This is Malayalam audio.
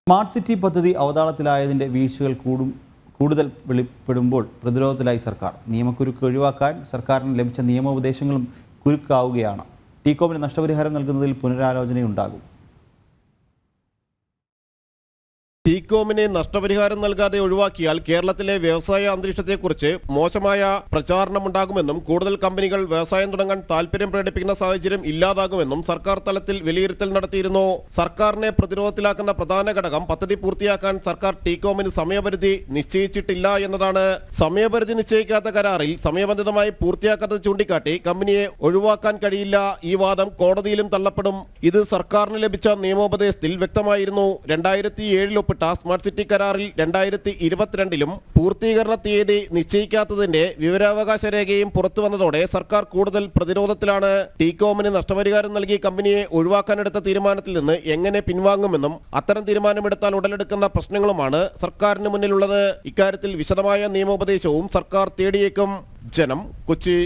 സ്മാർട്ട് സിറ്റി പദ്ധതി അവതാളത്തിലായതിൻ്റെ വീഴ്ചകൾ കൂടുതൽ വെളിപ്പെടുമ്പോൾ പ്രതിരോധത്തിലായി സർക്കാർ. നിയമക്കുരുക്ക് ഒഴിവാക്കാൻ സർക്കാരിന് ലഭിച്ച നിയമോപദേശങ്ങളും കുരുക്കാവുകയാണ്. ടികോമിന് നഷ്ടപരിഹാരം നൽകുന്നതിൽ പുനരാലോചനയുണ്ടാകും. ടികോമിന് നഷ്ടപരിഹാരം നൽകാതെ ഒഴിവാക്കിയാൽ കേരളത്തിലെ വ്യവസായ അന്തരീക്ഷത്തെക്കുറിച്ച് മോശമായ പ്രചാരണമുണ്ടാകുമെന്നും കൂടുതൽ കമ്പനികൾ വ്യവസായം തുടങ്ങാൻ താൽപര്യം പ്രകടിപ്പിക്കുന്ന സാഹചര്യം ഇല്ലാതാകുമെന്നും സർക്കാർ തലത്തിൽ വിലയിരുത്തൽ നടത്തിയിരുന്നു. സർക്കാരിനെ പ്രതിരോധത്തിലാക്കുന്ന പ്രധാന ഘടകം പദ്ധതി പൂർത്തിയാക്കാൻ സർക്കാർ ടികോമിന് സമയപരിധി നിശ്ചയിച്ചിട്ടില്ല എന്നതാണ്. സമയപരിധി നിശ്ചയിക്കാത്ത കരാറിൽ സമയബന്ധിതമായി പൂർത്തിയാക്കാത്തത് ചൂണ്ടിക്കാട്ടി കമ്പനിയെ ഒഴിവാക്കാൻ കഴിയില്ല. ഈ വാദം കോടതിയിലും തള്ളപ്പെടും. ഇത് സർക്കാരിന് ലഭിച്ച നിയമോപദേശത്തിൽ വ്യക്തമായിരുന്നു. 2007 സ്മാർട്ട് സിറ്റി കരാറിൽ 2022 പൂർത്തീകരണ തീയതി നിശ്ചയിക്കാത്തതിന്റെ വിവരാവകാശ രേഖയും പുറത്തു വന്നതോടെ സർക്കാർ കൂടുതൽ പ്രതിരോധത്തിലാണ്. ടികോമിന് നഷ്ടപരിഹാരം നൽകി കമ്പനിയെ ഒഴിവാക്കാനെടുത്ത തീരുമാനത്തിൽ നിന്ന് എങ്ങനെ പിൻവാങ്ങുമെന്നും അത്തരം തീരുമാനമെടുത്താൽ ഉടലെടുക്കുന്ന പ്രശ്നങ്ങളുമാണ് സർക്കാരിന് മുന്നിലുള്ളത്. ഇക്കാര്യത്തിൽ വിശദമായ നിയമോപദേശവും സർക്കാർ തേടിയേക്കും. ജനം, കൊച്ചി.